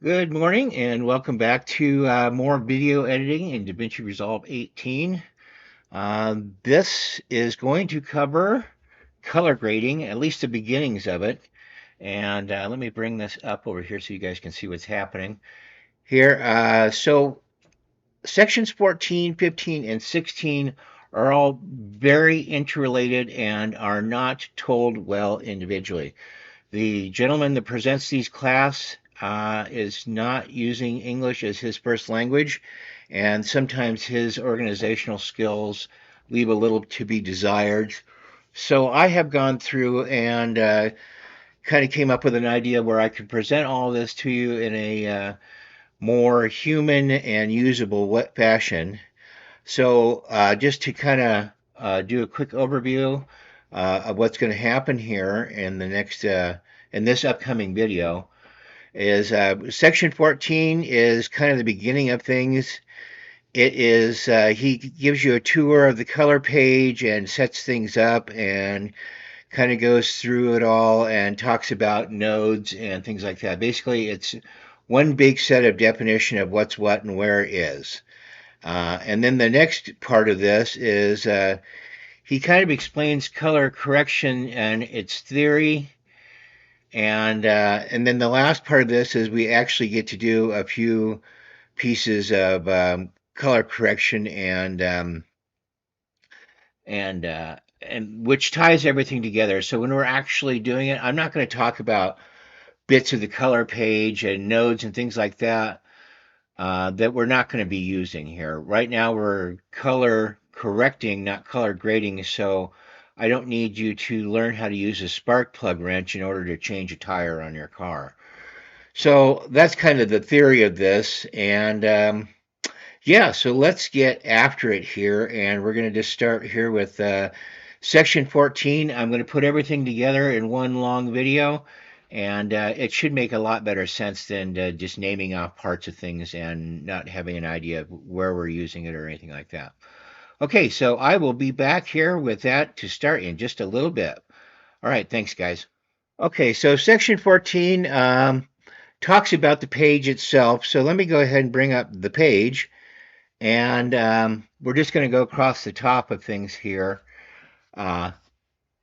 Good morning and welcome back to more video editing in DaVinci Resolve 18. This is going to cover color grading, at least the beginnings of it. And let me bring this up over here so you guys can see what's happening here. So sections 14, 15, and 16 are all very interrelated and are not told well individually. The gentleman that presents these class is not using English as his first language, and sometimes his organizational skills leave a little to be desired. So I have gone through and kind of came up with an idea where I could present all this to you in a more human and usable fashion. So just to kind of do a quick overview of what's going to happen here in the next in this upcoming video is section 14 is kind of the beginning of things. It is he gives you a tour of the color page and sets things up and kind of goes through it all and talks about nodes and things like that. Basically, it's one big set of definition of what's what and where it is. And then the next part of this is he kind of explains color correction and its theory. And then the last part of this is we actually get to do a few pieces of color correction and which ties everything together. So when we're actually doing it, I'm not going to talk about bits of the color page and nodes and things like that that we're not going to be using here. Right now we're color correcting, not color grading, so I don't need you to learn how to use a spark plug wrench in order to change a tire on your car. So that's kind of the theory of this, and yeah, so let's get after it here, and we're going to just start here with section 14. I'm going to put everything together in one long video, and it should make a lot better sense than just naming off parts of things and not having an idea of where we're using it or anything like that. Okay, so I will be back here with that to start in just a little bit. All right, thanks, guys. Okay, so section 14 talks about the page itself. So let me go ahead and bring up the page, and we're just going to go across the top of things here. Uh,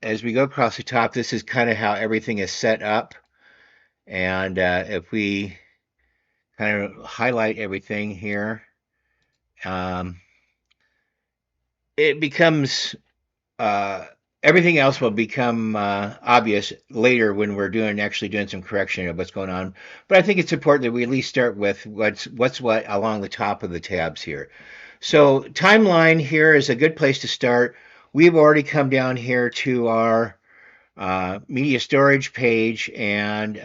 as we go across the top, this is kind of how everything is set up. And if we kind of highlight everything here, um, it becomes uh, everything else will become obvious later when we're actually doing some correction of what's going on. But I think it's important that we at least start with what's what along the top of the tabs here. So timeline here is a good place to start. We've already come down here to our media storage page, and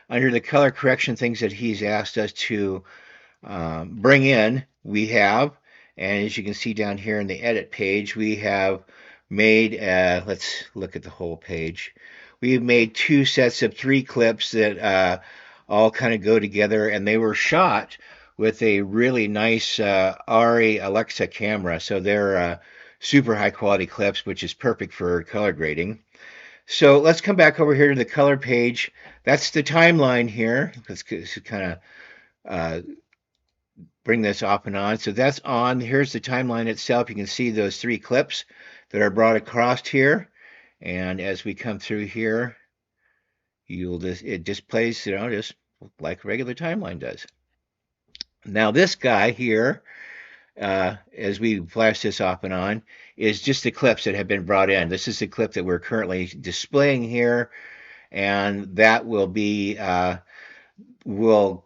under the color correction things that he's asked us to bring in, we have, and as you can see down here in the edit page, we have made, let's look at the whole page. We've made two sets of 3 clips that all kind of go together, and they were shot with a really nice ARRI Alexa camera. So they're super high quality clips, which is perfect for color grading. So let's come back over here to the color page. That's the timeline here. Let's kind of bring this off and on. So that's on. Here's the timeline itself. You can see those 3 clips that are brought across here. And as we come through here, it displays, just like a regular timeline does. Now this guy here, as we flash this off and on, is just the clips that have been brought in. This is the clip that we're currently displaying here, and that will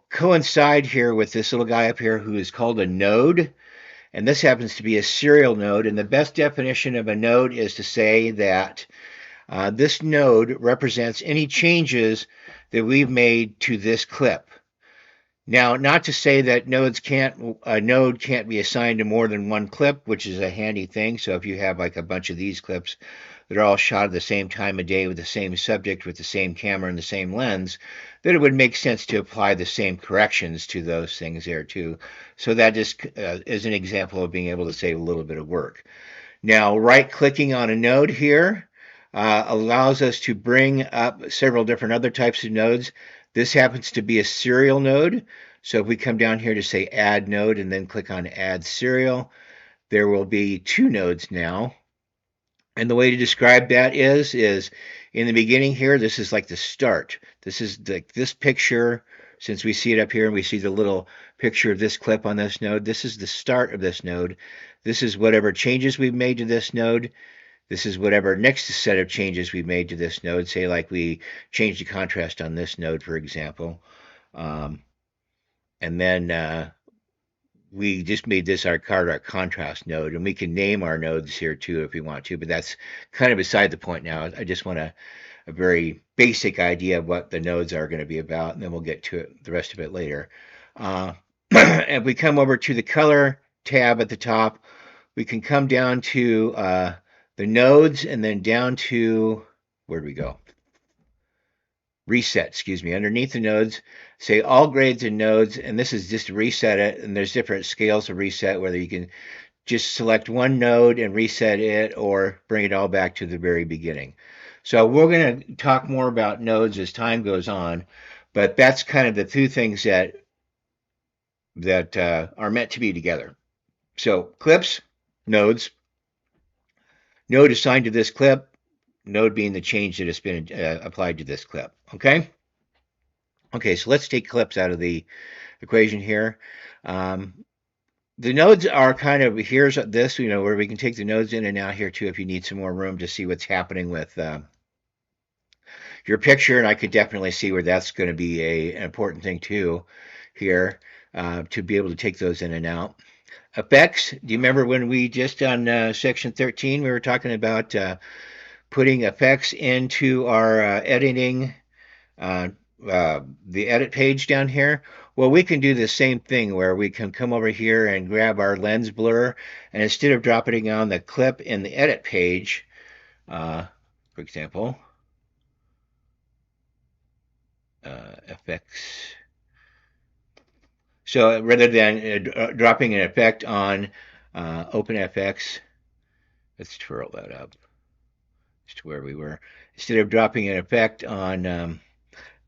coincide here with this little guy up here who is called a node. And this happens to be a serial node. And the best definition of a node is to say that this node represents any changes that we've made to this clip. Now, not to say that a node can't be assigned to more than one clip, which is a handy thing. So if you have like a bunch of these clips that are all shot at the same time of day with the same subject, with the same camera and the same lens, then it would make sense to apply the same corrections to those things there too. So that just is an example of being able to save a little bit of work. Now, right-clicking on a node here allows us to bring up several different other types of nodes. This happens to be a serial node. So if we come down here to say add node and then click on add serial, there will be two nodes now. And the way to describe that is in the beginning here, this is like the start. This is like this picture, since we see it up here and we see the little picture of this clip on this node, this is the start of this node. This is whatever changes we've made to this node. This is whatever next set of changes we've made to this node. Say like we changed the contrast on this node, for example. Um, and then we just made this our contrast node, and we can name our nodes here too if we want to, but that's kind of beside the point now. I just want a very basic idea of what the nodes are going to be about, and then we'll get to it, the rest of it later. If we come over to the color tab at the top, we can come down to the nodes and then down to, where do we go? Reset, excuse me, underneath the nodes, say all grades and nodes, and this is just to reset it, and there's different scales of reset, whether you can just select one node and reset it or bring it all back to the very beginning. So we're going to talk more about nodes as time goes on, but that's kind of the two things that are meant to be together. So clips, nodes, node assigned to this clip, node being the change that has been applied to this clip. Okay? Okay, so let's take clips out of the equation here. The nodes are kind of, here's this, where we can take the nodes in and out here too if you need some more room to see what's happening with your picture. And I could definitely see where that's going to be an important thing too here to be able to take those in and out. Effects, do you remember when we just on section 13, we were talking about putting effects into our editing, the edit page down here? Well, we can do the same thing where we can come over here and grab our lens blur, and instead of dropping on the clip in the edit page, for example, effects. So rather than dropping an effect on OpenFX, let's twirl that up just to where we were. Instead of dropping an effect on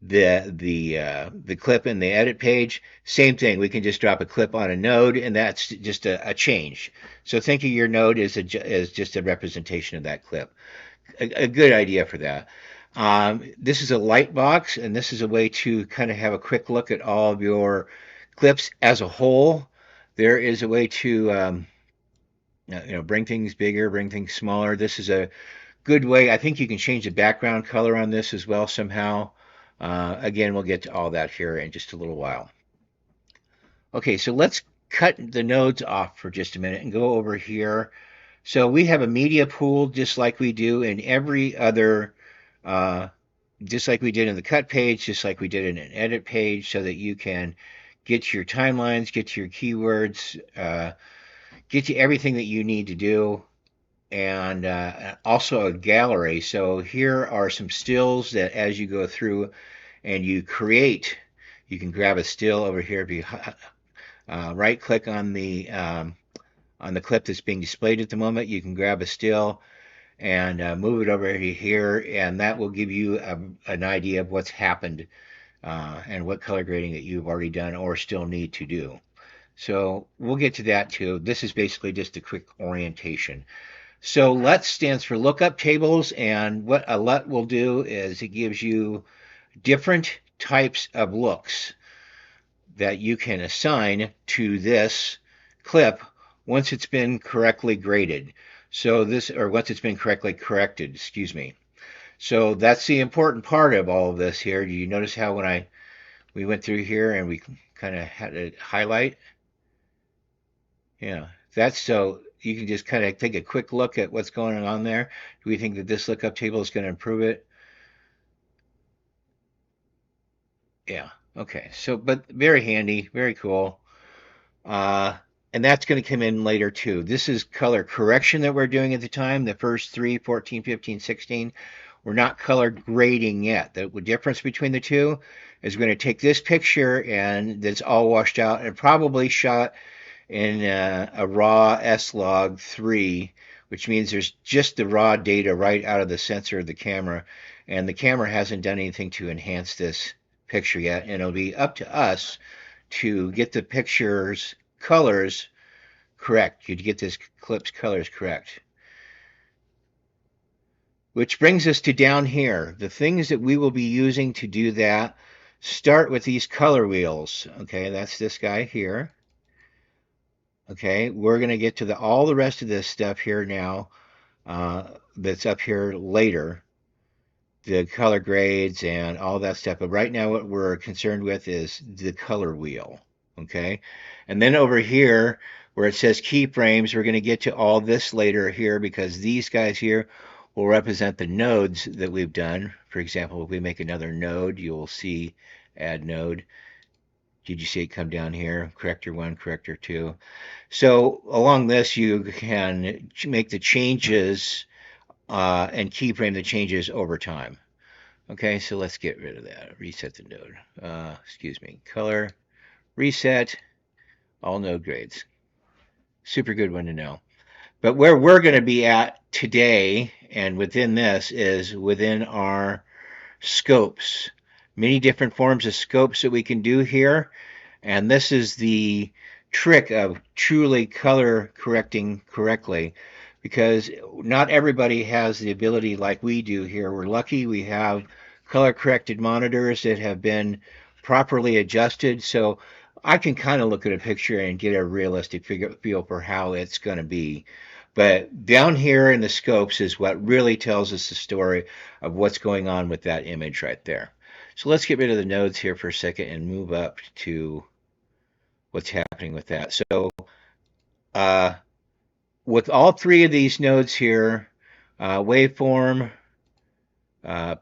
the clip in the edit page, same thing. We can just drop a clip on a node, and that's just a change. So think of your node as just a representation of that clip. A good idea for that. This is a light box, and this is a way to kind of have a quick look at all of your clips as a whole. There is a way to bring things bigger, bring things smaller. This is a good way. I think you can change the background color on this as well somehow. Again, we'll get to all that here in just a little while. Okay, so let's cut the nodes off for just a minute and go over here. So we have a media pool just like we do in every other, just like we did in the cut page, just like we did in an edit page, so that you can get your timelines, get your keywords, get you everything that you need to do, and also a gallery. So here are some stills that as you go through and you create, you can grab a still over here. If you right click on the clip that's being displayed at the moment, you can grab a still and move it over here, and that will give you an idea of what's happened and what color grading that you've already done or still need to do. So we'll get to that too. This is basically just a quick orientation. So LUT stands for lookup tables, and what a LUT will do is it gives you different types of looks that you can assign to this clip once it's been correctly graded. So this, or once it's been correctly corrected, excuse me. So that's the important part of all of this here. Do you notice how when we went through here and we kind of had to highlight? Yeah, that's so you can just kind of take a quick look at what's going on there. Do we think that this lookup table is going to improve it? Yeah, okay. So, but very handy, very cool. And that's going to come in later too. This is color correction that we're doing at the time, the first 3, 14, 15, 16. We're not color grading yet. The difference between the two is we're going to take this picture and that's all washed out and probably shot in a raw S-Log 3, which means there's just the raw data right out of the sensor of the camera, and the camera hasn't done anything to enhance this picture yet, and it'll be up to us to get the picture's colors correct. You'd get this clip's colors correct. Which brings us to down here. The things that we will be using to do that start with these color wheels. Okay, that's this guy here. Okay, we're going to get to all the rest of this stuff here now that's up here later. The color grades and all that stuff. But right now what we're concerned with is the color wheel. Okay, and then over here where it says keyframes, we're going to get to all this later here because these guys here will represent the nodes that we've done. For example, if we make another node, you'll see add node. Did you see it come down here? Corrector 1, corrector 2. So along this, you can make the changes and keyframe the changes over time. Okay, so let's get rid of that. Reset the node. Excuse me. Color, reset, all node grades. Super good one to know. But where we're going to be at today and within this is within our scopes. Many different forms of scopes that we can do here. And this is the trick of truly color correcting correctly because not everybody has the ability like we do here. We're lucky we have color corrected monitors that have been properly adjusted. So I can kind of look at a picture and get a realistic feel for how it's going to be. But down here in the scopes is what really tells us the story of what's going on with that image right there. So let's get rid of the nodes here for a second and move up to what's happening with that. So with all three of these nodes here, waveform,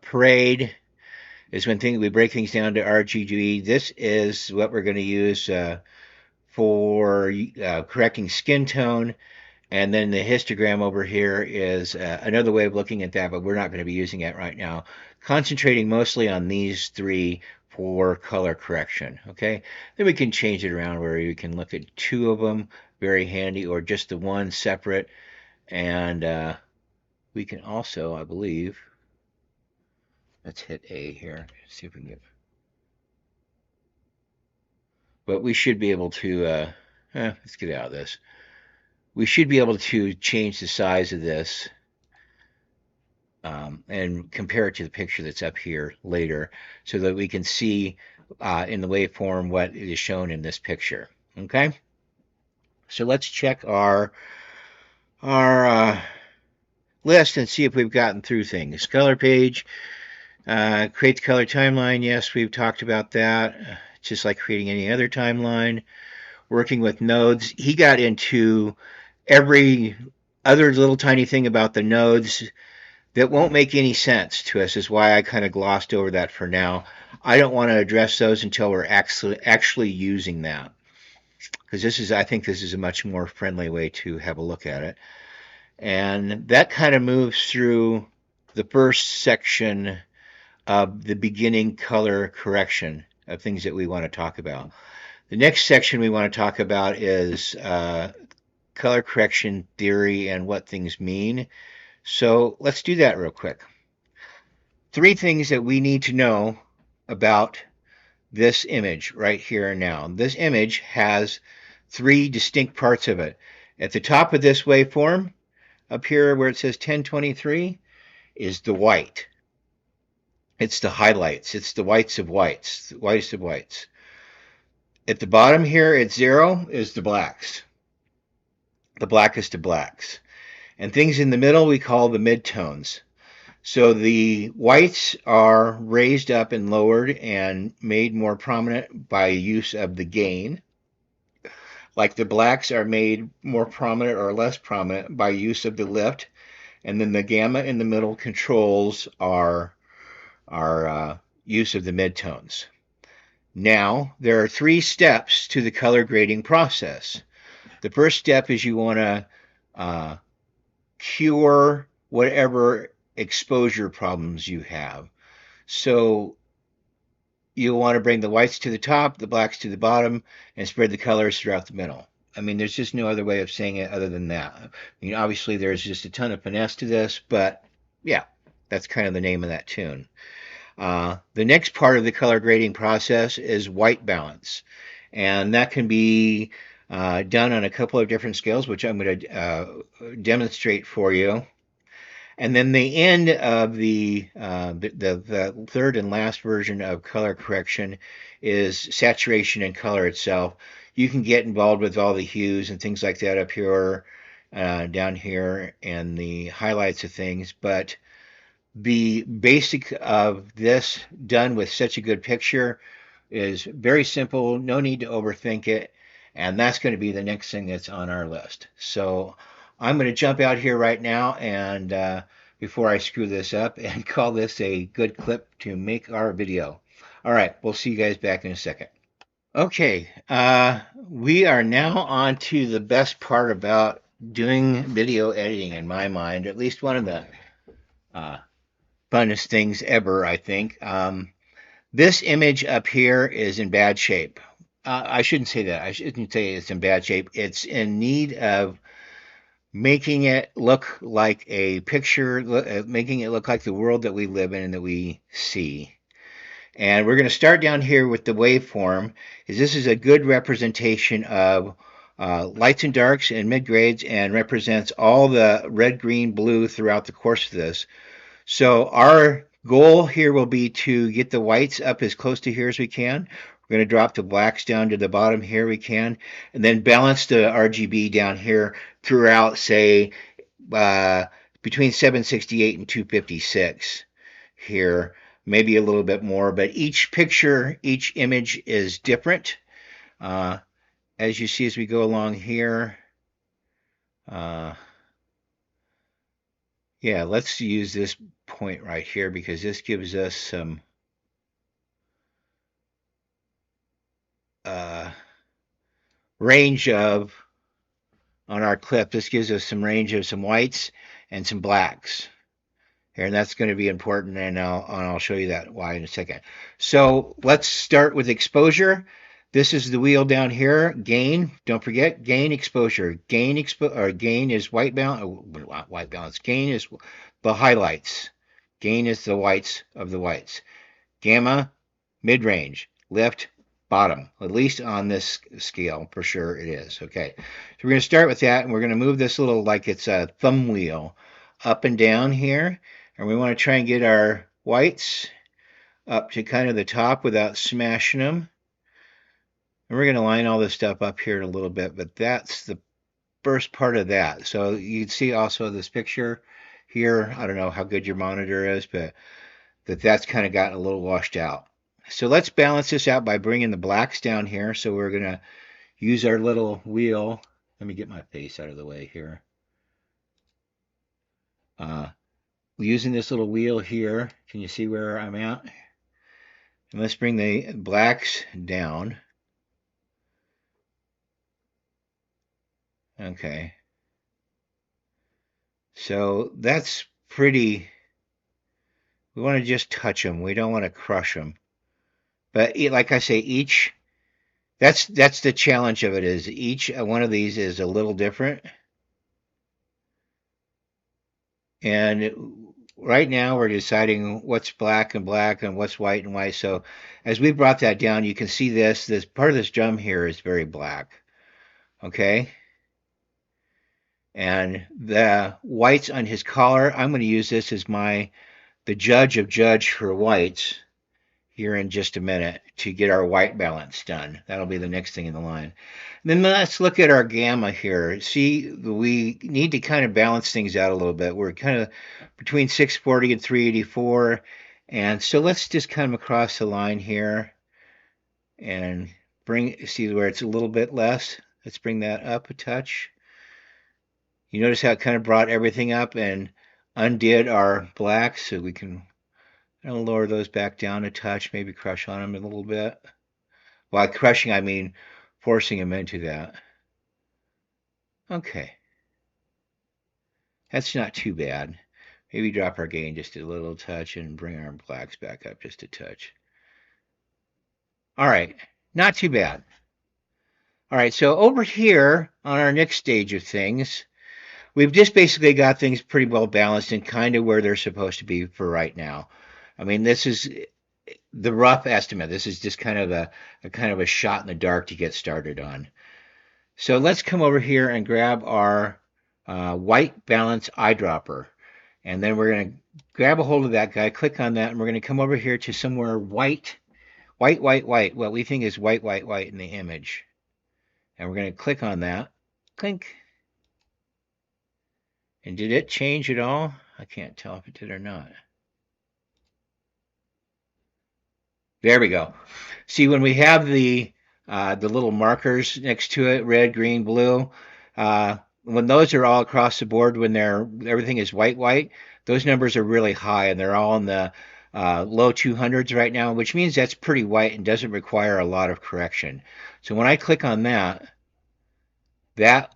parade is when we break things down to RGB. This is what we're going to use for correcting skin tone. And then the histogram over here is another way of looking at that, but we're not going to be using it right now. Concentrating mostly on these three for color correction. Okay, then we can change it around where you can look at two of them, very handy, or just the one separate. And we can also, I believe, let's hit A here, see if we can get. But we should be able to. Let's get out of this. We should be able to change the size of this and compare it to the picture that's up here later so that we can see in the waveform what is shown in this picture. Okay? So let's check our list and see if we've gotten through things. Color page, create the color timeline. Yes, we've talked about that. Just like creating any other timeline. Working with nodes. He got into every other little tiny thing about the nodes that won't make any sense to us is why I kind of glossed over that for now. I don't want to address those until we're actually using that, because I think this is a much more friendly way to have a look at it. And that kind of moves through the first section of the beginning color correction of things that we want to talk about. The next section we want to talk about is color correction theory and what things mean. So let's do that real quick. Three things that we need to know about this image right here and now. This image has three distinct parts of it. At the top of this waveform, up here where it says 1023, is the white. It's the highlights. It's the whites of whites, the whitest of whites. At the bottom here at 0 is the blacks. The blackest of blacks. And things in the middle we call the midtones. So the whites are raised up and lowered and made more prominent by use of the gain. Like the blacks are made more prominent or less prominent by use of the lift. And then the gamma in the middle controls our use of the midtones. Now, there are 3 steps to the color grading process. The first step is you want to cure whatever exposure problems you have. So you'll want to bring the whites to the top, the blacks to the bottom, and spread the colors throughout the middle. I mean, there's just no other way of saying it other than that. I mean, obviously, there's just a ton of finesse to this, but yeah, that's kind of the name of that tune. The next part of the color grading process is white balance, and that can be done on a couple of different scales, which I'm going to demonstrate for you. And then the end of the third and last version of color correction is saturation and color itself. You can get involved with all the hues and things like that up here, down here, and the highlights of things. But the basic of this done with such a good picture is very simple, no need to overthink it, and that's going to be the next thing that's on our list. So I'm going to jump out here right now and before I screw this up and call this a good clip to make our video. All right, we'll see you guys back in a second. Okay, we are now on to the best part about doing video editing in my mind, at least one of the uh, funnest things ever, I think. This image up here is in bad shape. I shouldn't say that. I shouldn't say it's in bad shape. It's in need of making it look like a picture, making it look like the world that we live in and that we see. And we're going to start down here with the waveform. This is a good representation of lights and darks and mid-grades and represents all the red, green, blue throughout the course of this. So our goal here will be to get the whites up as close to here as we can. We're going to drop the blacks down to the bottom here we can, and then balance the RGB down here throughout, say, between 768 and 256 here, maybe a little bit more, but each picture, each image is different. As you see as we go along here, yeah, let's use this point right here because this gives us some range of, on our clip, this gives us some range of some whites and some blacks here, and that's going to be important, and I'll show you that why in a second. So let's start with exposure. This is the wheel down here. Gain, don't forget, gain, exposure. Gain is white balance, not white balance. Gain is the highlights. Gain is the whites of the whites. Gamma, mid-range. Lift, bottom. At least on this scale, for sure it is. Okay, so we're going to start with that, and we're going to move this little, like it's a thumb wheel, up and down here. And we want to try and get our whites up to kind of the top without smashing them. And we're going to line all this stuff up here a little bit, but that's the first part of that. So you can see also this picture here. I don't know how good your monitor is, but that's kind of gotten a little washed out. So let's balance this out by bringing the blacks down here. So we're going to use our little wheel. Let me get my face out of the way here. Using this little wheel here, can you see where I'm at? And let's bring the blacks down. Okay. So that's pretty, we want to just touch them. We don't want to crush them. But like I say, that's the challenge of it, is each one of these is a little different. And right now we're deciding what's black and what's white and white. So as we brought that down, you can see this part of this drum here is very black. Okay. And the whites on his collar, I'm going to use this as the judge for whites here in just a minute to get our white balance done. That'll be the next thing in the line. And then let's look at our gamma here. See, we need to kind of balance things out a little bit. We're kind of between 640 and 384. And so let's just come across the line here and see where it's a little bit less. Let's bring that up a touch. You notice how it kind of brought everything up and undid our blacks, so we can lower those back down a touch, maybe crush on them a little bit. By crushing, I mean forcing them into that. Okay. That's not too bad. Maybe drop our gain just a little touch and bring our blacks back up just a touch. All right, not too bad. All right, so over here on our next stage of things, we've just basically got things pretty well balanced and kind of where they're supposed to be for right now. I mean, this is the rough estimate. This is just kind of a kind of a shot in the dark to get started on. So let's come over here and grab our white balance eyedropper. And then we're going to grab a hold of that guy, click on that, and we're going to come over here to somewhere white, white, white, white, what we think is white, white, white in the image. And we're going to click on that. Clink. And did it change at all? I can't tell if it did or not. There we go. See, when we have the little markers next to it, red, green, blue, when those are all across the board, when everything is white, white, those numbers are really high, and they're all in the low 200s right now, which means that's pretty white and doesn't require a lot of correction. So when I click on that, that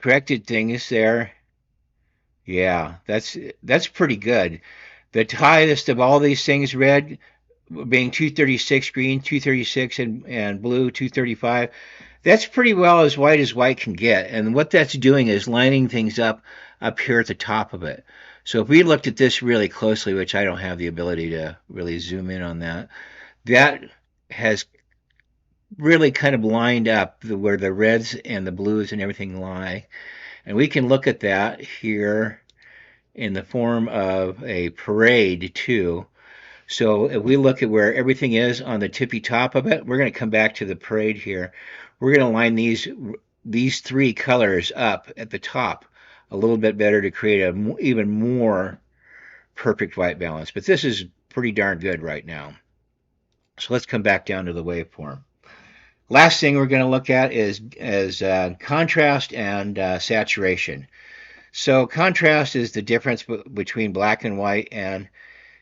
corrected thing is there. Yeah, that's pretty good. The highest of all these things, red being 236, green 236, and blue 235. That's pretty well as white can get. And what that's doing is lining things up here at the top of it. So if we looked at this really closely, which I don't have the ability to really zoom in on that, that has really kind of lined up where the reds and the blues and everything lie. And we can look at that here in the form of a parade too. So if we look at where everything is on the tippy top of it, we're going to come back to the parade here. We're going to line these three colors up at the top a little bit better to create a even more perfect white balance. But this is pretty darn good right now. So let's come back down to the waveform. Last thing we're going to look at is contrast and saturation. So contrast is the difference between black and white, and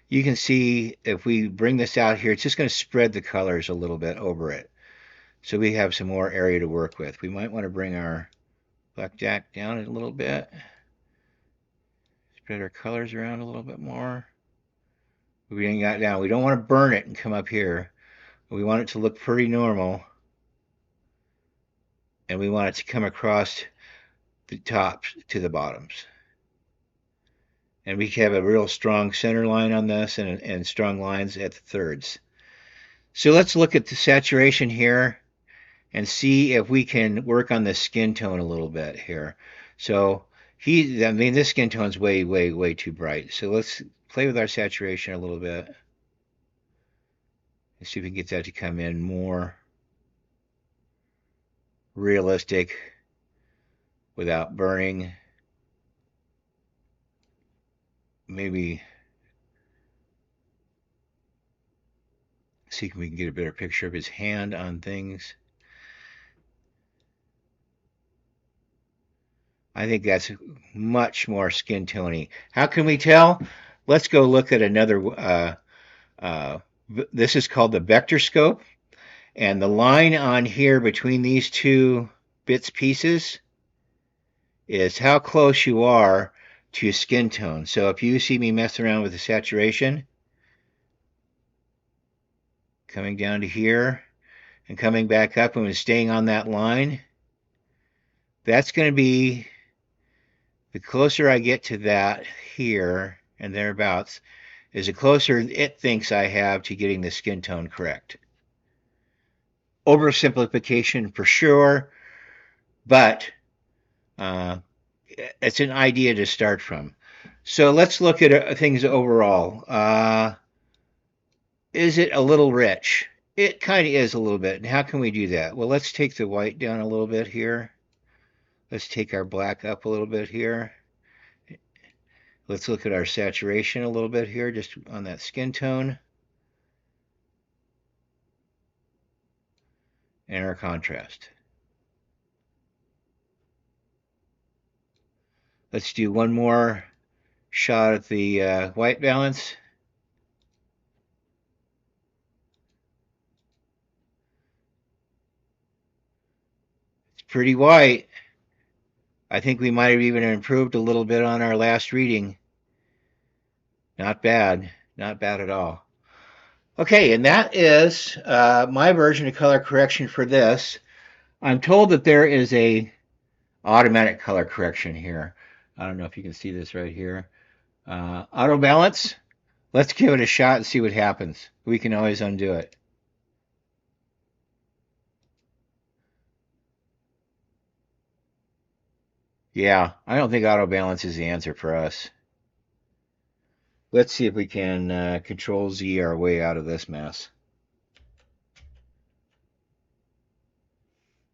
you can see if we bring this out here, it's just going to spread the colors a little bit over it. So we have some more area to work with. We might want to bring our blackjack down a little bit. Spread our colors around a little bit more. We ain't got down. We don't want to burn it and come up here. We want it to look pretty normal. And we want it to come across the tops to the bottoms. And we have a real strong center line on this and strong lines at the thirds. So let's look at the saturation here and see if we can work on the skin tone a little bit here. So this skin tone's way, way, way too bright. So let's play with our saturation a little bit. Let's see if we can get that to come in more realistic without burning. Maybe see if we can get a better picture of his hand on things. I think that's much more skin tony. How can we tell? Let's go look at another. This is called the vector scope, and the line on here between these two bits pieces is how close you are to skin tone. So if you see me mess around with the saturation, coming down to here and coming back up and staying on that line, that's going to be the closer I get to that here and thereabouts, is the closer it thinks I have to getting the skin tone correct. Oversimplification for sure, but it's an idea to start from. So let's look at things overall. Is it a little rich? It kind of is a little bit. And how can we do that? Well, let's take the white down a little bit here. Let's take our black up a little bit here. Let's look at our saturation a little bit here, just on that skin tone. And our contrast. Let's do one more shot at the white balance. It's pretty white. I think we might have even improved a little bit on our last reading. Not bad. Not bad at all. Okay, and that is my version of color correction for this. I'm told that there is a automatic color correction here. I don't know if you can see this right here. Auto balance. Let's give it a shot and see what happens. We can always undo it. Yeah, I don't think auto balance is the answer for us. Let's see if we can control Z our way out of this mess.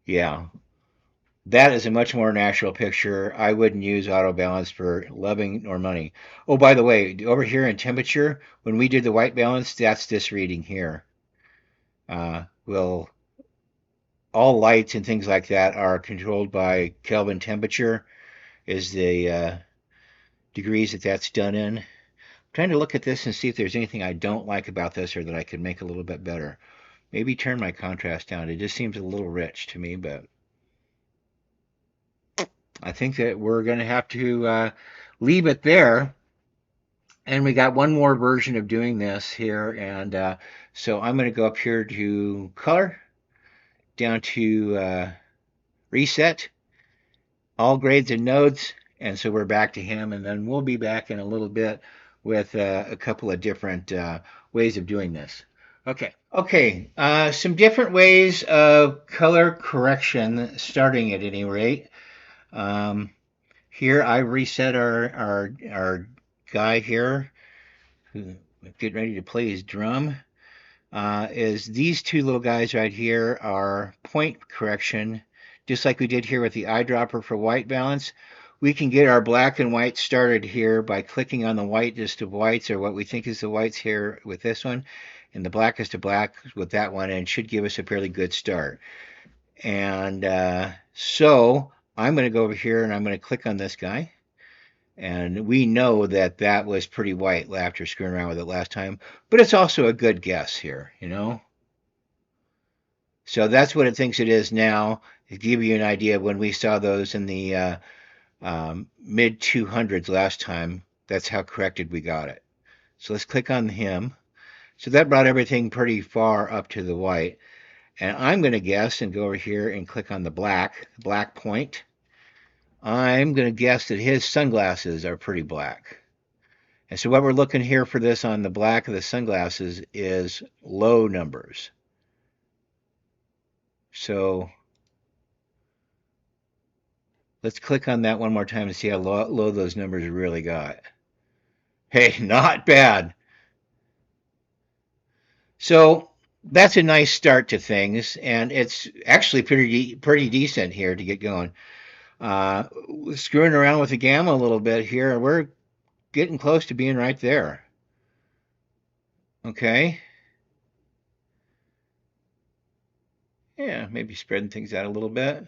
Yeah, that is a much more natural picture. I wouldn't use auto balance for loving nor money. Oh, by the way, over here in temperature, when we did the white balance, that's this reading here. Will all lights and things like that are controlled by Kelvin temperature is the degrees that that's done in. I'm trying to look at this and see if there's anything I don't like about this or that I could make a little bit better. Maybe turn my contrast down. It just seems a little rich to me, but I think that we're going to have to leave it there. And we got one more version of doing this here. And so I'm going to go up here to color, down to reset, all grades and nodes. And so we're back to him. And then we'll be back in a little bit with a couple of different ways of doing this. Okay. Okay. Some different ways of color correction, starting at any rate. Um, Here I reset our guy here, who's getting ready to play his drum. Is these two little guys right here are point correction, just like we did here with the eyedropper for white balance. We can get our black and white started here by clicking on the whitest of whites, or what we think is the whites here with this one, and the blackest of black with that one, and should give us a fairly good start. And so I'm going to go over here and I'm going to click on this guy. And we know that that was pretty white after screwing around with it last time, but it's also a good guess here, you know? So that's what it thinks it is now. To give you an idea, when we saw those in the mid 200s last time, that's how corrected we got it. So let's click on him. So that brought everything pretty far up to the white. And I'm going to guess and go over here and click on the black point. I'm going to guess that his sunglasses are pretty black. And so what we're looking here for this on the black of the sunglasses is low numbers. So let's click on that one more time to see how low those numbers really got. Hey, not bad. So that's a nice start to things, and it's actually pretty decent here to get going. Screwing around with the gamma a little bit here, we're getting close to being right there. Okay. Yeah, maybe spreading things out a little bit.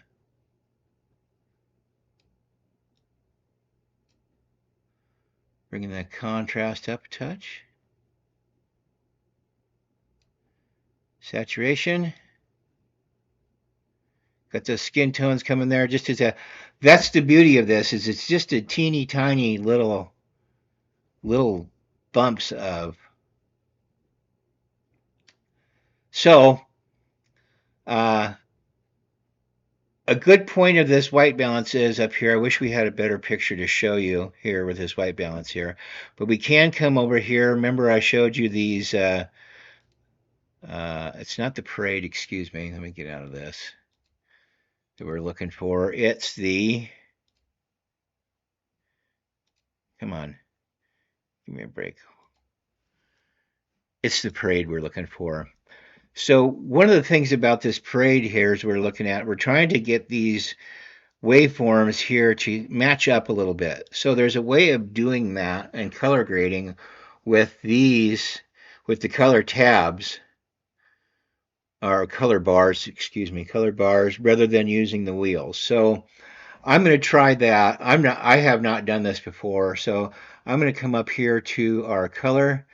Bringing that contrast up a touch. Saturation. Got those skin tones coming there. Just as a, that's the beauty of this, is it's just a teeny tiny little bumps of. So a good point of this white balance is up here. I wish we had a better picture to show you here with this white balance here, but we can come over here. Remember I showed you these, it's not the parade, excuse me. Let me get out of this that we're looking for. It's the, come on, give me a break. It's the parade we're looking for. So one of the things about this parade here is we're looking at, we're trying to get these waveforms here to match up a little bit. So there's a way of doing that and color grading with these, with the color tabs, or color bars, excuse me, color bars, rather than using the wheels. So I'm going to try that. I have not done this before. So I'm going to come up here to our color,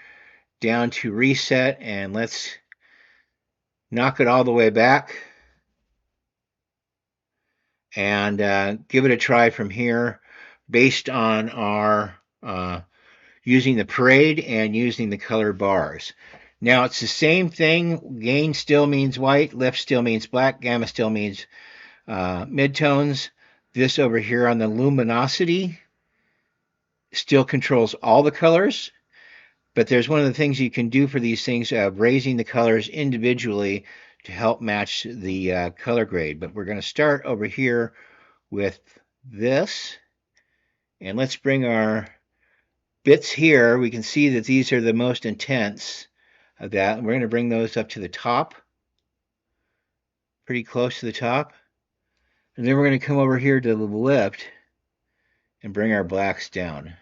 down to reset, and let's knock it all the way back and give it a try from here based on our using the parade and using the color bars. Now it's the same thing. Gain still means white, lift still means black, gamma still means midtones. This over here on the luminosity still controls all the colors, but there's one of the things you can do for these things, raising the colors individually to help match the color grade. But we're going to start over here with this, and let's bring our bits here. We can see that these are the most intense of that, and we're going to bring those up to the top, pretty close to the top. And then we're going to come over here to the lift and bring our blacks down.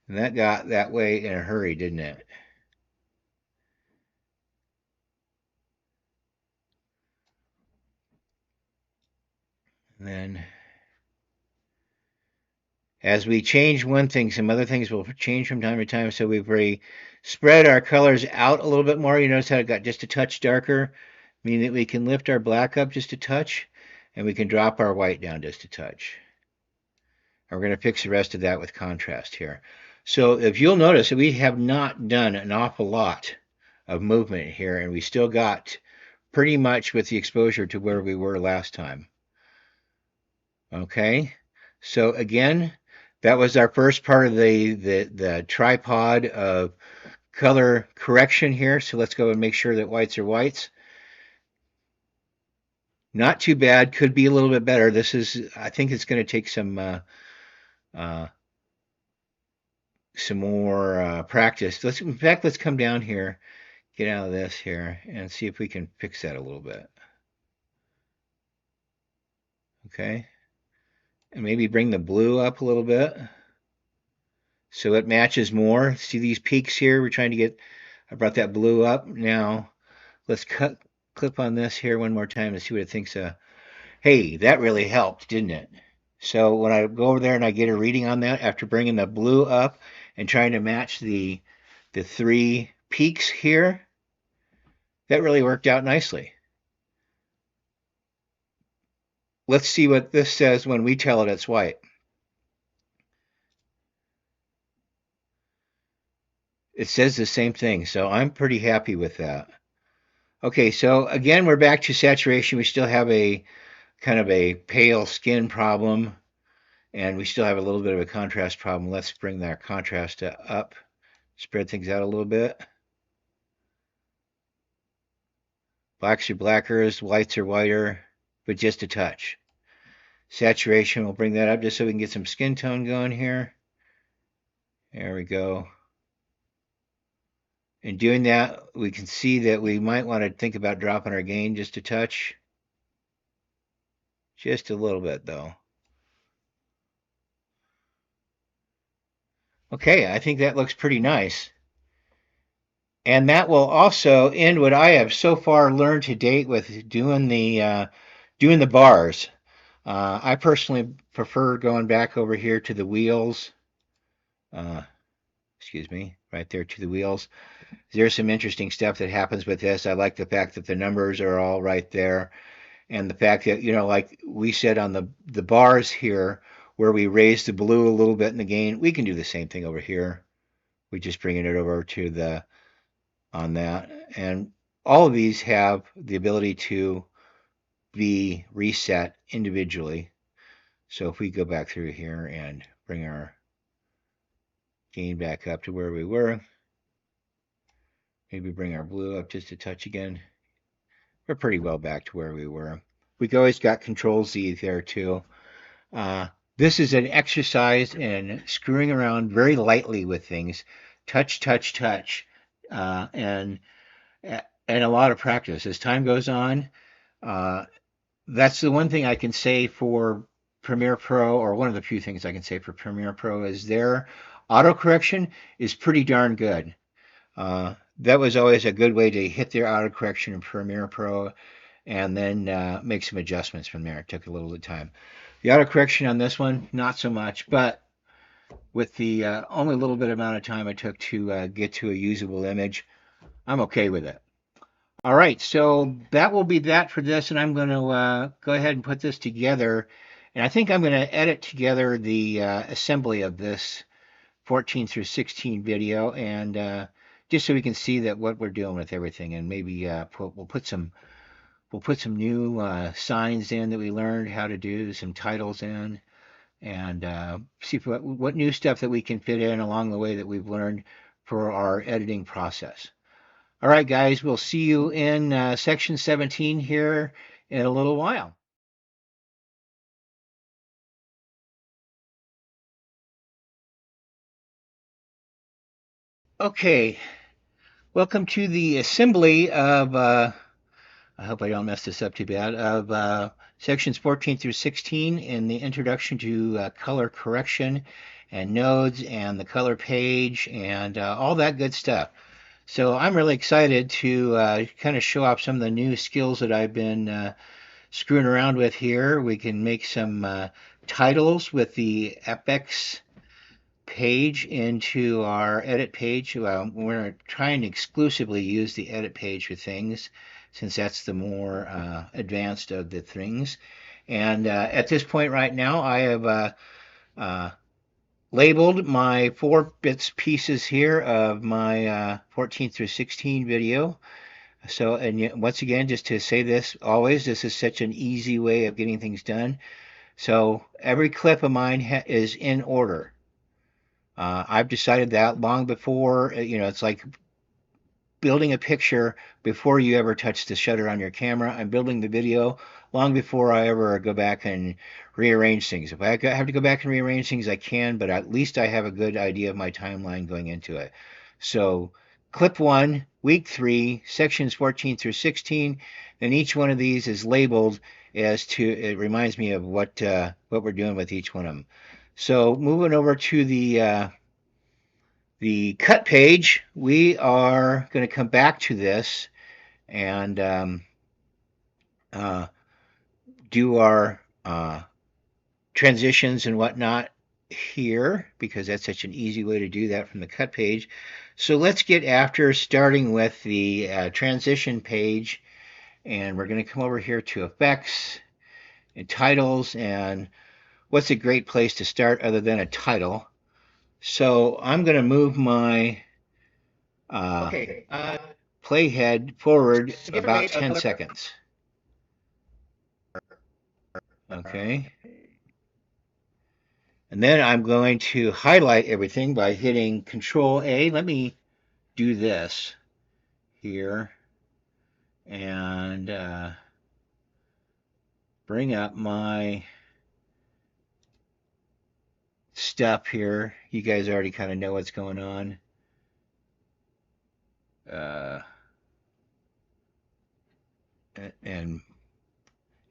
And that got that way in a hurry, didn't it? And then as we change one thing, some other things will change from time to time. So we've spread our colors out a little bit more. You notice how it got just a touch darker, meaning that we can lift our black up just a touch, and we can drop our white down just a touch. And we're going to fix the rest of that with contrast here. So if you'll notice, we have not done an awful lot of movement here, and we still got pretty much with the exposure to where we were last time. Okay, so again, that was our first part of the tripod of color correction here. So let's go and make sure that whites are whites. Not too bad, could be a little bit better. I think it's going to take some more practice. In fact, let's come down here, get out of this here, and see if we can fix that a little bit. Okay, and maybe bring the blue up a little bit so it matches more. See these peaks here? We're trying to get, I brought that blue up. Now let's clip on this here one more time and see what it thinks. Hey, that really helped, didn't it? So when I go over there and I get a reading on that after bringing the blue up and trying to match the three peaks here, that really worked out nicely. Let's see what this says when we tell it it's white. It says the same thing, so I'm pretty happy with that. Okay, so again, we're back to saturation. We still have a kind of a pale skin problem, and we still have a little bit of a contrast problem. Let's bring that contrast up, spread things out a little bit. Blacks are blacker, whites are whiter, but just a touch. Saturation, we'll bring that up just so we can get some skin tone going here. There we go. In doing that, we can see that we might want to think about dropping our gain just a touch. Just a little bit, though. Okay, I think that looks pretty nice. And that will also end what I have so far learned to date with doing the bars. I personally prefer going back over here to the wheels. Excuse me, right there to the wheels. There's some interesting stuff that happens with this. I like the fact that the numbers are all right there. And the fact that, like we said on the bars here, where we raise the blue a little bit in the gain, we can do the same thing over here. We just bringing it over to on that. And all of these have the ability to be reset individually. So if we go back through here and bring our gain back up to where we were, maybe bring our blue up just a touch again, we're pretty well back to where we were. We always got Control Z there too. This is an exercise in screwing around very lightly with things, touch, touch, touch, and a lot of practice. As time goes on, that's the one thing I can say for Premiere Pro, or one of the few things I can say for Premiere Pro, is their autocorrection is pretty darn good. That was always a good way to hit their autocorrection in Premiere Pro and then make some adjustments from there. It took a little bit of time. The autocorrection on this one, not so much, but with the only little bit amount of time it took to get to a usable image, I'm okay with it. All right, so that will be that for this, and I'm going to go ahead and put this together. And I think I'm going to edit together the assembly of this 14 through 16 video, and just so we can see that what we're doing with everything, and maybe we'll put some new signs in that we learned how to do, some titles in, and see what new stuff that we can fit in along the way that we've learned for our editing process. All right, guys, we'll see you in section 17 here in a little while. Okay, welcome to the assembly of, I hope I don't mess this up too bad, of sections 14 through 16 in the introduction to color correction and nodes and the color page and all that good stuff. So I'm really excited to kind of show off some of the new skills that I've been screwing around with here. We can make some titles with the FX page into our edit page. We're trying to exclusively use the edit page for things since that's the more advanced of the things. And at this point right now, I have labeled my 4 bits pieces here of my 14 through 16 video. So, and once again, just to say this always, this is such an easy way of getting things done. So every clip of mine is in order. I've decided that long before, it's like building a picture before you ever touch the shutter on your camera. I'm building the video long before I ever go back and rearrange things. If I have to go back and rearrange things, I can, but at least I have a good idea of my timeline going into it. So, clip 1, week 3, sections 14 through 16, and each one of these is labeled as to, it reminds me of what we're doing with each one of them. So, moving over to the cut page, we are going to come back to this and uh, do our transitions and whatnot here because that's such an easy way to do that from the cut page. So let's get after starting with the transition page, and we're going to come over here to effects and titles, and what's a great place to start other than a title? So I'm going to move my playhead forward about 10 seconds. Okay. And then I'm going to highlight everything by hitting Control A. Let me do this here and bring up my stuff here. You guys already kind of know what's going on. And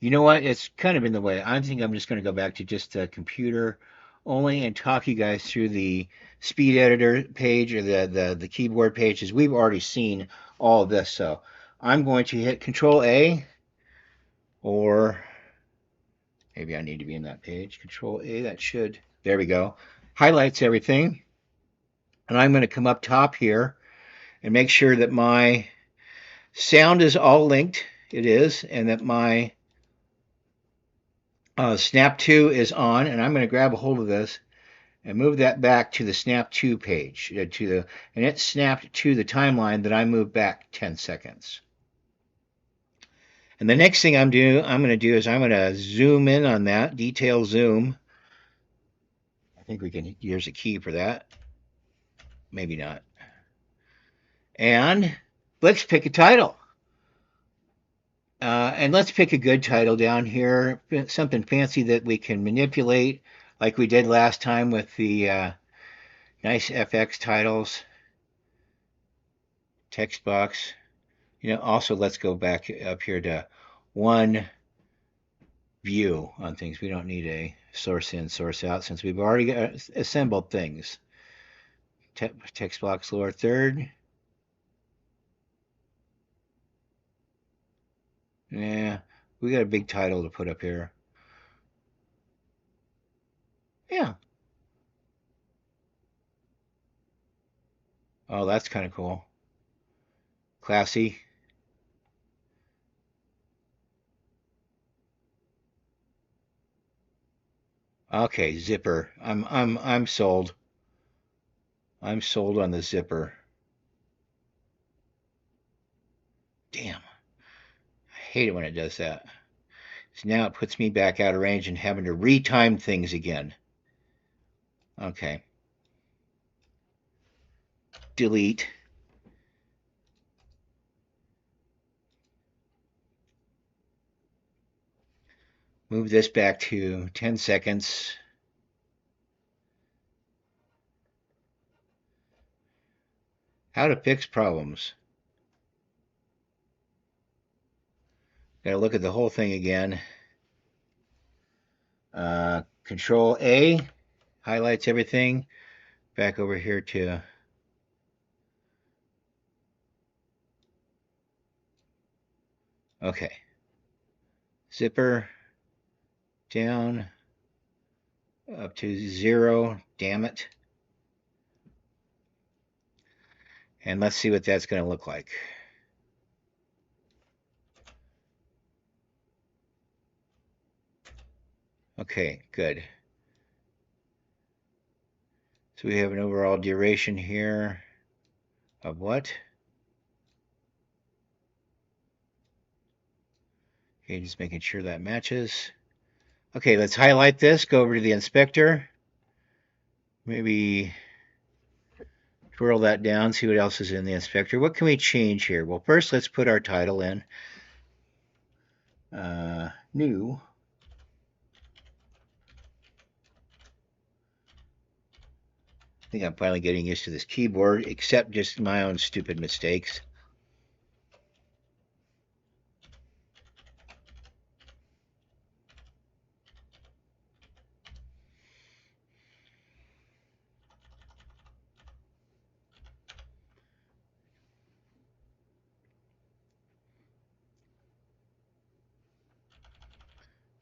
you know what? It's kind of in the way. I think I'm just going to go back to just the computer only and talk you guys through the speed editor page or the keyboard pages. We've already seen all of this. So I'm going to hit Control A, or maybe I need to be in that page. Control A, that should, there we go. Highlights everything. And I'm going to come up top here and make sure that my sound is all linked. It is, and that my Snap 2 is on, and I'm going to grab a hold of this and move that back to the Snap 2 page, and it snapped to the timeline that I moved back 10 seconds. And the next thing I'm going to do is I'm going to zoom in on that, detail zoom. I think we can use a key for that. Maybe not. And let's pick a title. And let's pick a good title down here, something fancy that we can manipulate like we did last time with the nice FX titles. Text box. Also let's go back up here to one view on things. We don't need a source in, source out since we've already assembled things. Text box lower third. Yeah, we got a big title to put up here. Yeah. Oh, that's kind of cool. Classy. Okay, zipper. I'm sold. I'm sold on the zipper. Damn. I hate it when it does that. So now it puts me back out of range and having to retime things again. Okay. Delete. Move this back to 10 seconds. How to fix problems. Got to look at the whole thing again. Control A highlights everything. Back over here to okay. Zipper down up to 0. Damn it. And let's see what that's going to look like. Okay, good. So we have an overall duration here of what? Okay, just making sure that matches. Okay, let's highlight this, go over to the inspector. Maybe twirl that down, see what else is in the inspector. What can we change here? Well, first let's put our title in. New. I think I'm finally getting used to this keyboard, except just my own stupid mistakes.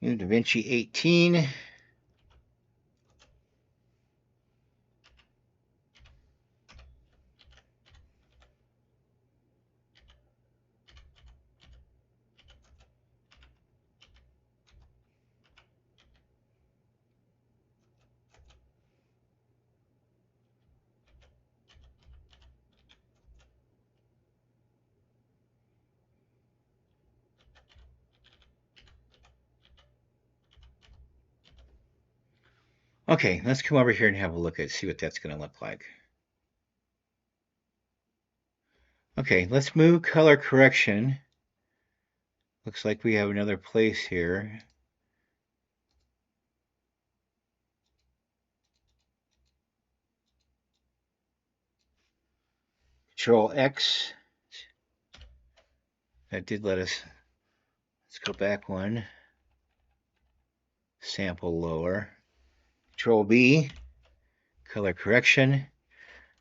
New DaVinci 18. Okay, let's come over here and have a look at see what that's going to look like. Okay, let's move color correction. Looks like we have another place here. Control X. That did let us. Let's go back one. Sample lower. Control B. Color correction.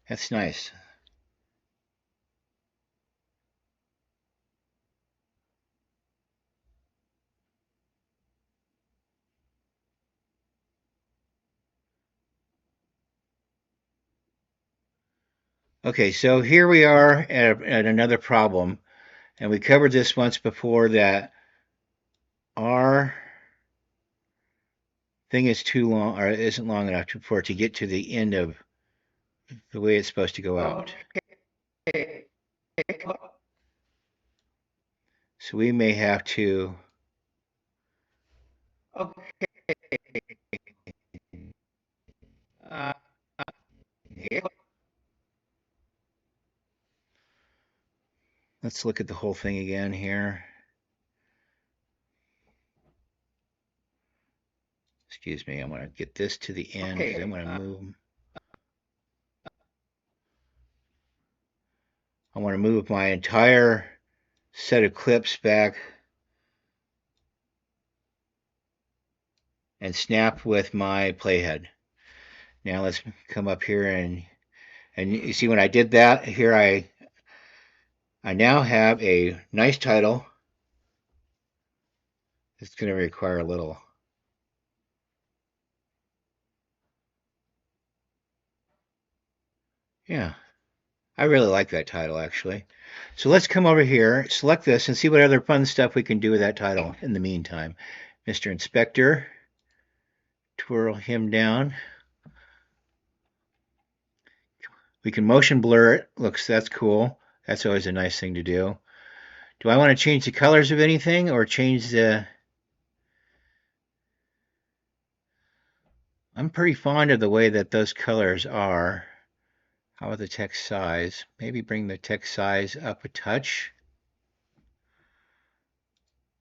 That's nice. Okay, so here we are at another problem, and we covered this once before that our thing is too long or isn't long enough for it to get to the end of the way it's supposed to go out. Okay. So we may have to. Okay. Uh, yeah. Let's look at the whole thing again here. Excuse me, I'm going to get this to the end because I'm going to move. I want to move my entire set of clips back and snap with my playhead. Now let's come up here and you see when I did that here I now have a nice title. It's going to require a little. Yeah, I really like that title actually. So let's come over here, select this, and see what other fun stuff we can do with that title in the meantime. Mr. Inspector, twirl him down. We can motion blur it. Looks, that's cool. That's always a nice thing to do. Do I want to change the colors of anything or change the... I'm pretty fond of the way that those colors are. How about the text size? Maybe bring the text size up a touch.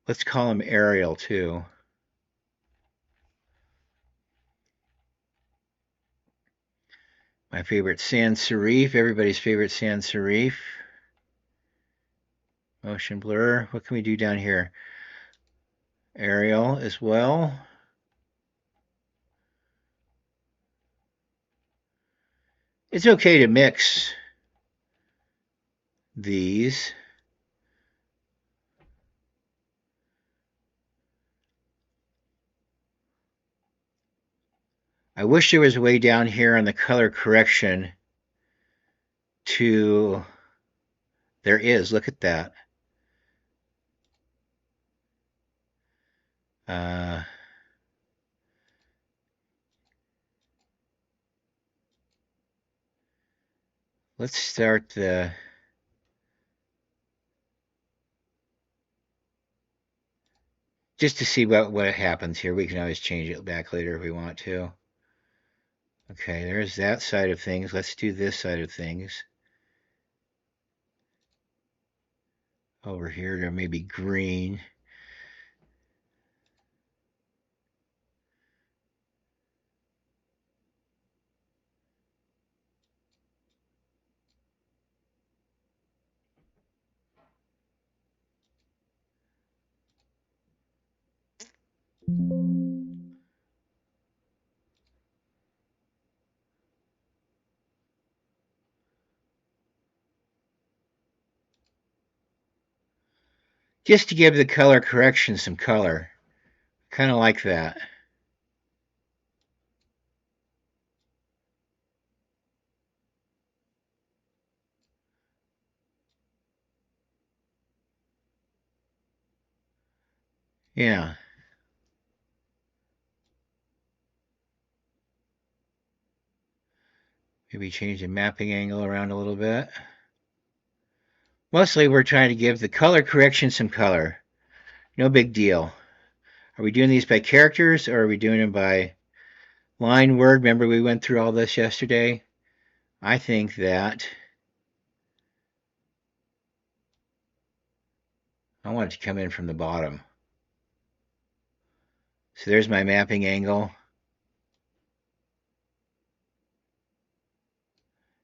Let's call him Arial too. My favorite sans serif, everybody's favorite sans serif. Motion blur. What can we do down here? Arial as well. It's okay to mix these. I wish there was a way down here on the color correction to, there is, look at that. Uh, let's start the, just to see what happens here. We can always change it back later if we want to. Okay, there's that side of things. Let's do this side of things. Over here, there may be green. Just to give the color correction some color. Kind of like that. Yeah. Maybe change the mapping angle around a little bit. Mostly we're trying to give the color correction some color. No big deal. Are we doing these by characters or are we doing them by line word? Remember we went through all this yesterday? I think that I want it to come in from the bottom. So there's my mapping angle.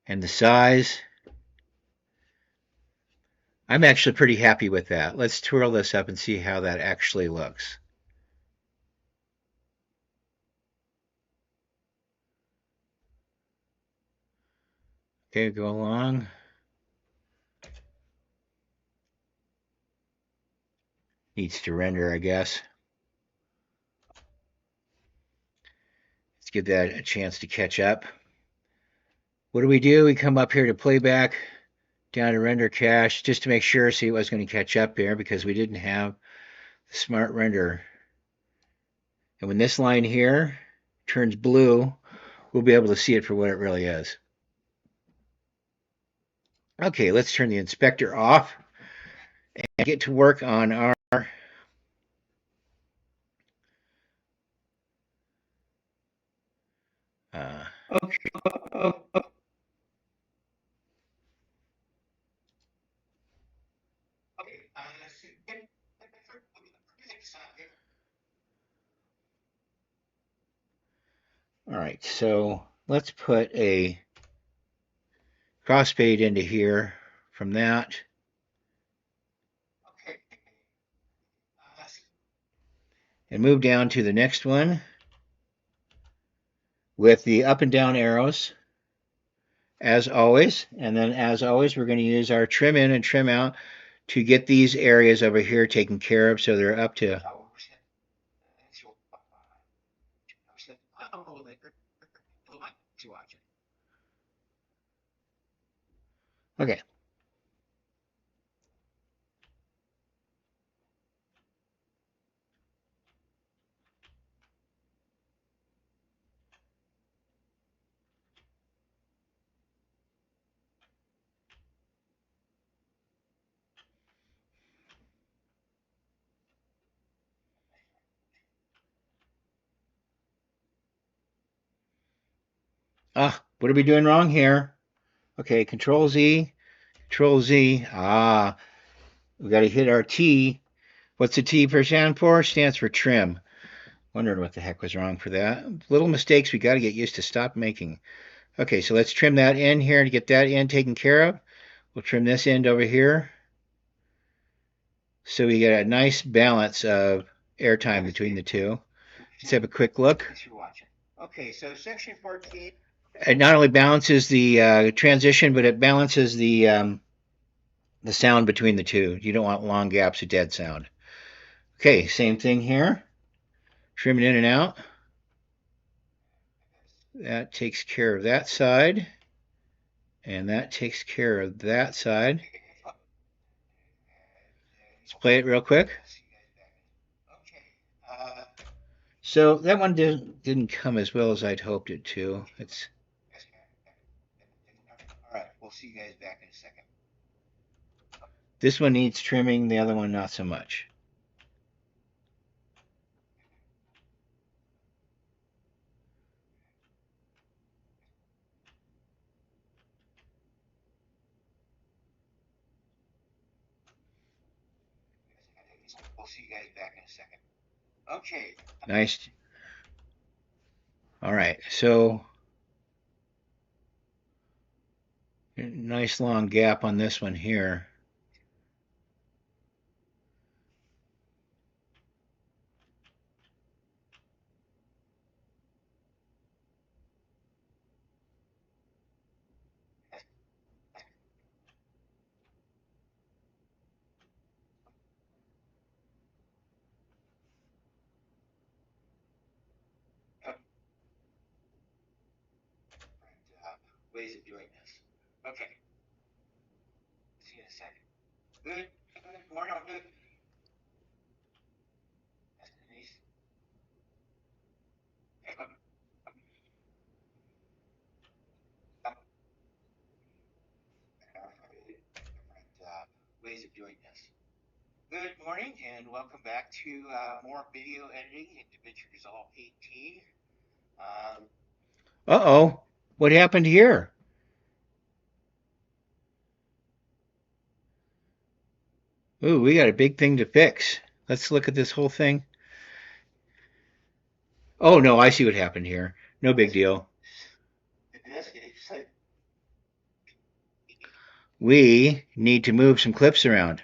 And the size. I'm actually pretty happy with that. Let's twirl this up and see how that actually looks. Okay, go along. Needs to render, I guess. Let's give that a chance to catch up. What do? We come up here to playback, down to render cache, just to make sure, see what's going to catch up here because we didn't have the smart render. And when this line here turns blue, we'll be able to see it for what it really is. Okay, let's turn the inspector off and get to work on our okay. All right, so let's put a crossfade into here from that. And move down to the next one with the up and down arrows as always. And then as always, we're going to use our trim in and trim out to get these areas over here taken care of so they're up to. Okay. What are we doing wrong here? Okay, Control Z, Control Z. We got to hit our T. What's the T for stand for? Stands for trim. Wondering what the heck was wrong for that. Little mistakes we got to get used to stop making. Okay, so let's trim that end here to get that end taken care of. We'll trim this end over here. So we get a nice balance of airtime between the two. Let's have a quick look. Okay, so section 14. It not only balances the transition, but it balances the sound between the two. You don't want long gaps of dead sound. Okay, same thing here. Trim it in and out. That takes care of that side. And that takes care of that side. Let's play it real quick. So that one didn't come as well as I'd hoped it to. It's all right. We'll see you guys back in a second. This one needs trimming, the other one not so much. We'll see you guys back in a second. Okay. Nice. All right. So nice long gap on this one here. Ways of doing this. Okay. See you in a second. Good. More no good. That's Denise. Ways of doing this. Good morning and welcome back to more video editing in DaVinci Resolve 18. Uh-oh. What happened here? Ooh, we got a big thing to fix. Let's look at this whole thing. Oh, no, I see what happened here. No big deal. We need to move some clips around.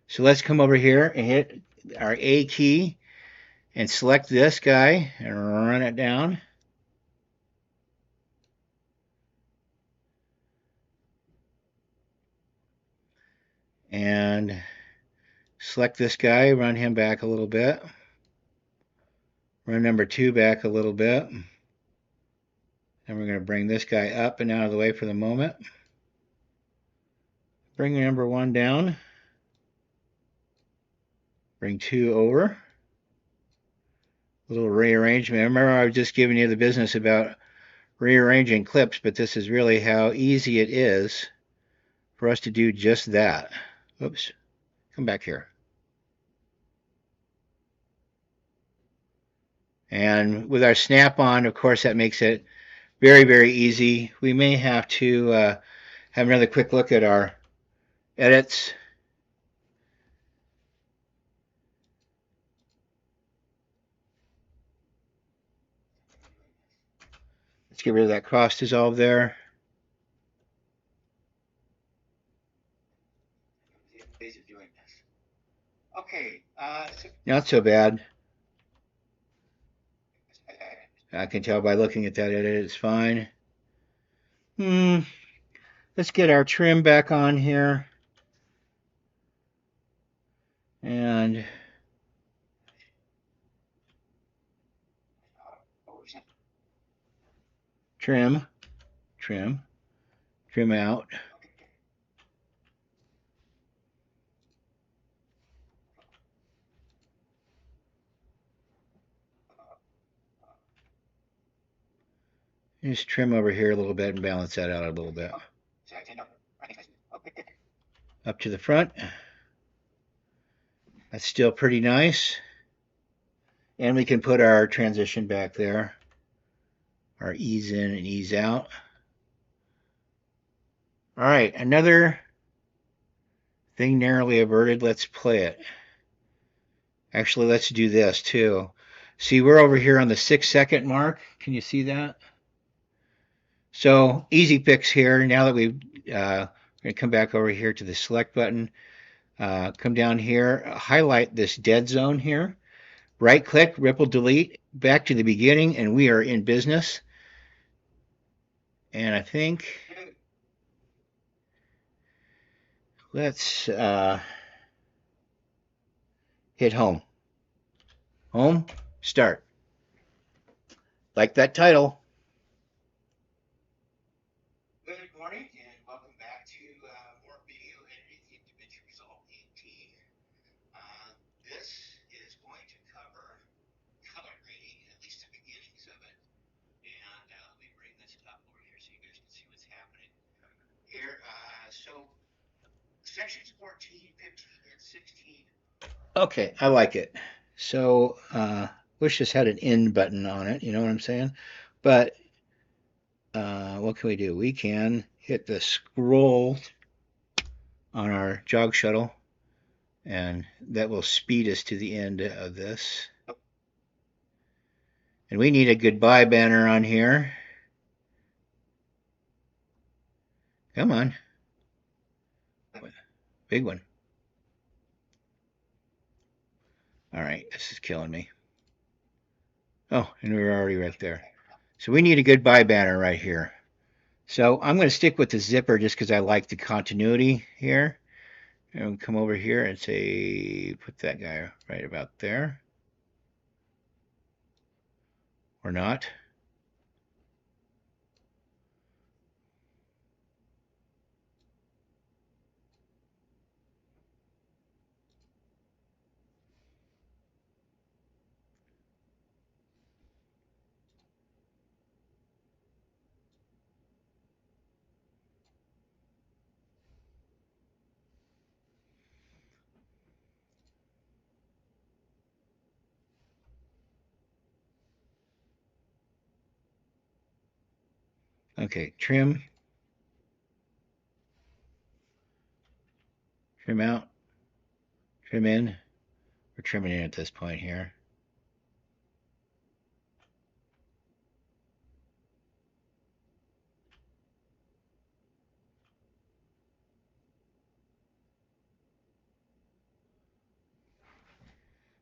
So let's come over here and hit our A key and select this guy and run it down. And select this guy, run him back a little bit. Run number 2 back a little bit. And we're going to bring this guy up and out of the way for the moment. Bring number 1 down. Bring 2 over. A little rearrangement. Remember, I was just giving you the business about rearranging clips, but this is really how easy it is for us to do just that. Oops. Come back here. And with our snap-on, of course, that makes it very, very easy. We may have to have another quick look at our edits. Let's get rid of that cross dissolve there. Ways of doing this. Okay. Not so bad. I can tell by looking at that edit, it's fine. Let's get our trim back on here. And trim, trim, trim out. Just trim over here a little bit and balance that out a little bit. Up to the front. That's still pretty nice. And we can put our transition back there. our ease in and ease out. All right, another thing narrowly averted. Let's play it. Actually, let's do this too. See, we're over here on the 6 second mark. Can you see that? So easy fix here. Now that we're going to come back over here to the select button, come down here, highlight this dead zone here, right click, ripple delete, back to the beginning, and we are in business. And I think let's hit home. Home, start. Like that title. Good morning and welcome back to more video editing in DaVinci Resolve 18. This is going to cover color grading, at least the beginnings of it. And let me bring this up over here so you guys can see what's happening here. So sections 14, 15, and 16. Okay, I like it. So wish this had an end button on it, you know what I'm saying? But what can we do? We can hit the scroll on our jog shuttle, and that will speed us to the end of this. And we need a goodbye banner on here. Come on. Big one. All right, this is killing me. Oh, and we were already right there. So we need a goodbye banner right here. So I'm going to stick with the zipper just because I like the continuity here. And we'll come over here and say, put that guy right about there. Or not. Okay, trim. Trim out. Trim in. We're trimming in at this point here.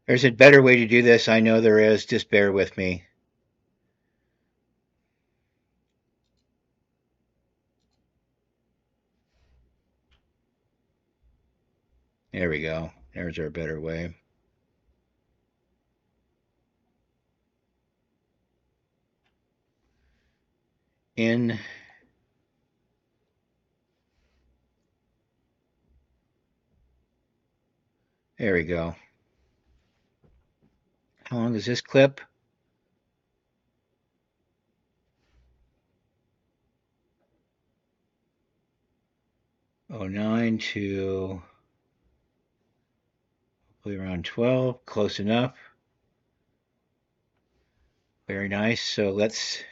There's a better way to do this. I know there is. Just bear with me. There we go. There's our better way. In. There we go. How long is this clip? Oh, 09 to hopefully around 12. Close enough. Very nice. So let's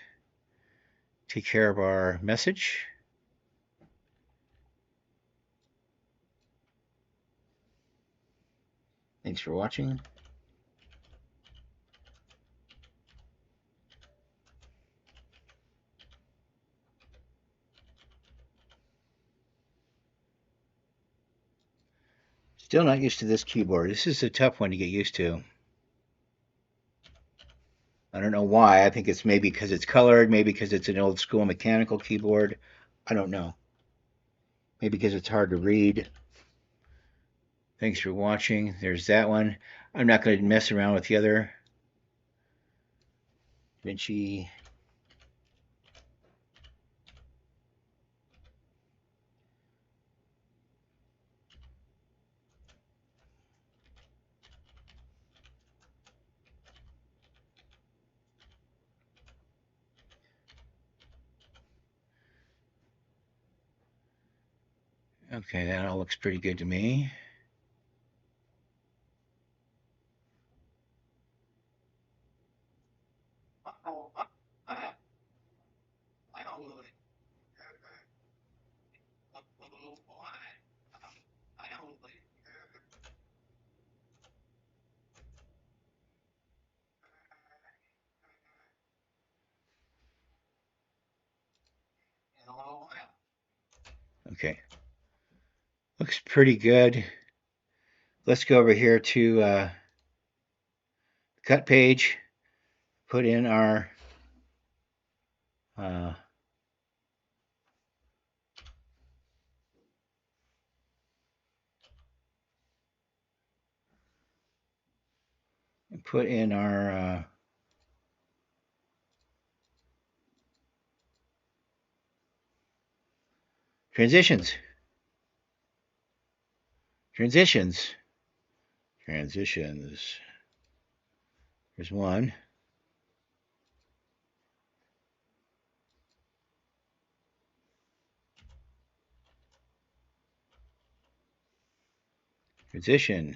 take care of our message. Thanks for watching. Still not used to this keyboard. This is a tough one to get used to. I don't know why. I think it's maybe because it's colored, maybe because it's an old school mechanical keyboard. I don't know. Maybe because it's hard to read. Thanks for watching. There's that one. I'm not going to mess around with the other DaVinci. Okay, that all looks pretty good to me. Okay, looks pretty good. Let's go over here to cut page, put in our uh, transitions. Transitions. There's one. Transition.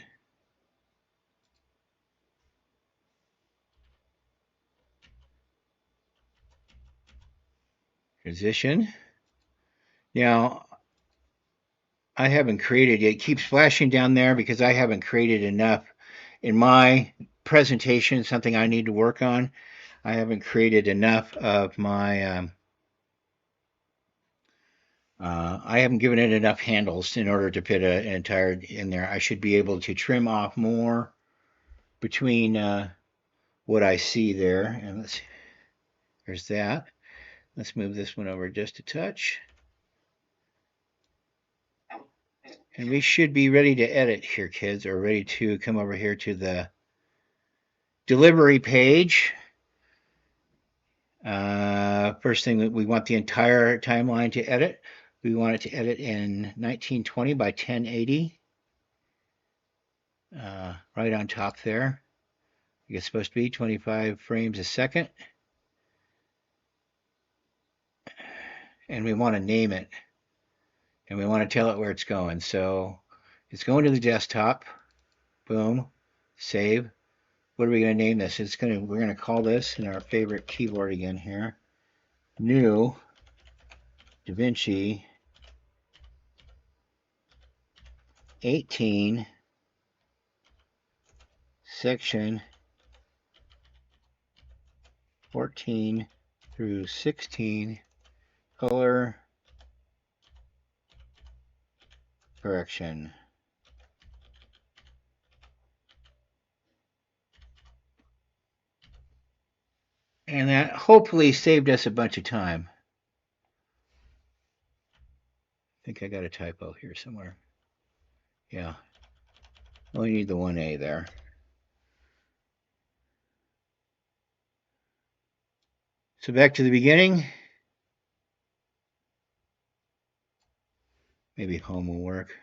Transition. Now, I haven't created it. It keeps flashing down there because I haven't created enough in my presentation, something I need to work on. I haven't created enough of my I haven't given it enough handles in order to put an entire in there. I should be able to trim off more between what I see there. And let's see, there's that. Let's move this one over just a touch. And we should be ready to edit here, kids, or ready to come over here to the delivery page. First thing, we want the entire timeline to edit. We want it to edit in 1920 by 1080. Right on top there. It's supposed to be 25 frames a second. And we want to name it. And we want to tell it where it's going. So it's going to the desktop. Boom. Save. What are we going to name this? We're going to call this in our favorite keyboard again here. New DaVinci 18 section 14 through 16 color correction. And that hopefully saved us a bunch of time. I think I got a typo here somewhere. Yeah. Only need the 1A there. So back to the beginning. Maybe home will work.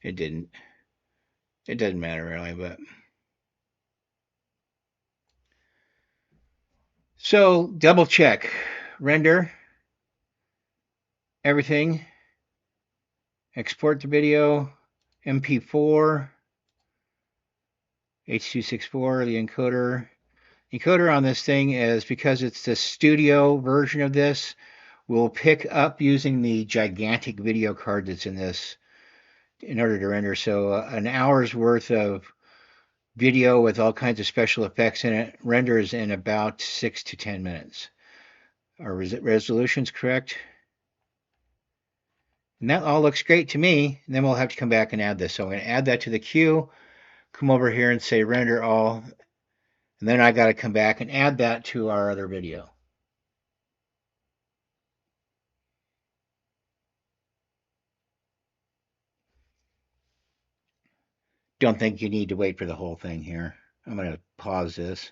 It didn't. It doesn't matter really, but. So double check. Render. Everything. Export the video. MP4. H.264, the encoder. Encoder on this thing is, because it's the studio version of this, will pick up using the gigantic video card that's in this in order to render. So an hour's worth of video with all kinds of special effects in it renders in about 6 to 10 minutes. Our resolution's correct. And that all looks great to me. And then we'll have to come back and add this. So I'm going to add that to the queue, come over here and say render all. And then I got to come back and add that to our other video. Don't think you need to wait for the whole thing here. I'm going to pause this.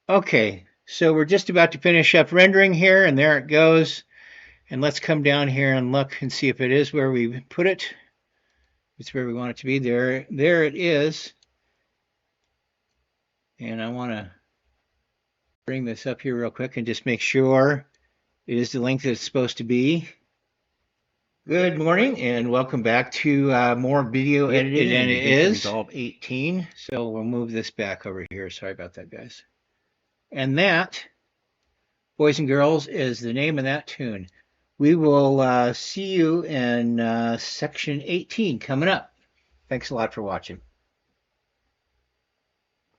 Okay, so we're just about to finish up rendering here, and there it goes. And let's come down here and look and see if it is where we put it. It's where we want it to be. There it is. And I want to bring this up here real quick and just make sure it is the length that it's supposed to be. Good morning and welcome back to more video editing. And it is Resolve 18. So we'll move this back over here. Sorry about that, guys. And that, boys and girls, is the name of that tune. We will see you in section 18 coming up. Thanks a lot for watching.